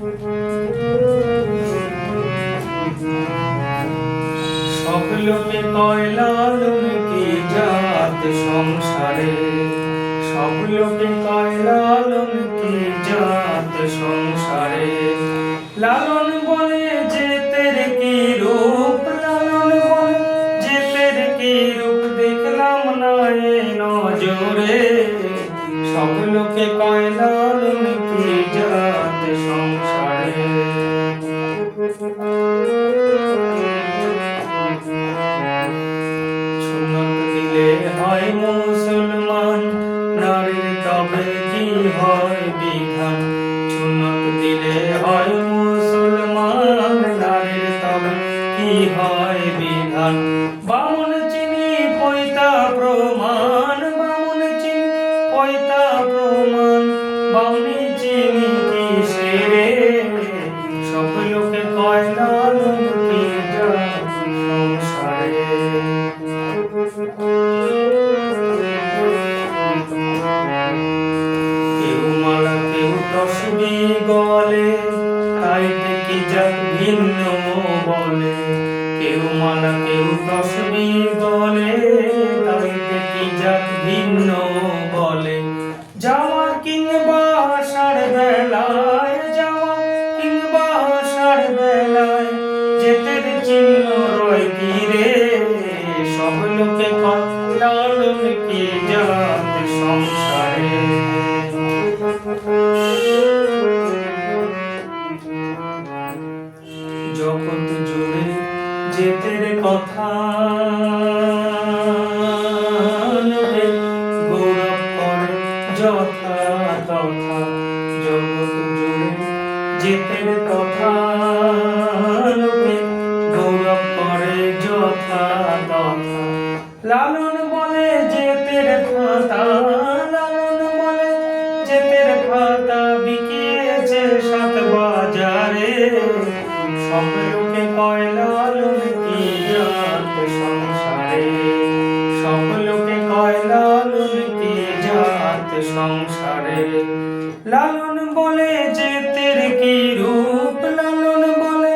সব লোকে কয় লালন কি জাত সংসারে, সব লোকে কয় লালন কি জাত সংসারে। লালন বলে যে তের কি রূপ, লালন বলে যে তের কি রূপ, দেখলাম না এ নজরে। সব লোকে কয় লালন কি জাত সংসারে। সুন্নত দিলে হয় মুসলমান, নারীর তবে কি হয় বিধান। সুন্নত দিলে হয় মুসলমান, নারীর তবে কি হয় বিধান। বামুন চিনি পৈতা প্রমাণ, বামুন চিনি পৈতা প্রমাণ, বামুনি চিনি কি সেরে। সব লোকে কয় লালন কি জাত সংসারে। কেউ মালা কেউ তসবি গলে, তাইতে কি জাত ভিন্ন বলে। কেউ মালা কেউ তসবি গলে, তাইতে কি জাত ভিন্ন বলে। যাওয়া কিংবা আসার বেলায়, যাওয়া কিংবা আসার বেলায়, যেতের চিহ্ন রয় কি রে। সব লোকে কয় লালন কি জাত সংসারে। জগৎ জুড়ে যেতের কথা গৌরব করে যথা তথা। জগৎ জুড়ে যেতের কথা গৌরব করে যথা তথা। লালন বলে যেতের ফাতা, লালন বলে যেতের ফাতা, বিকিয়েছে সাত বাজারে। সব লোকে কয় লালন কি জাত সংসারে, সব লোকে কয় লালন কি জাত সংসারে। লালন বলে যেতের কি রূপ, লালন বলে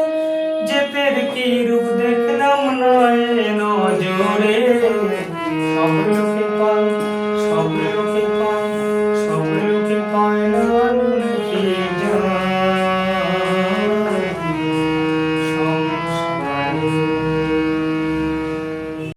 যেতের কি রূপ,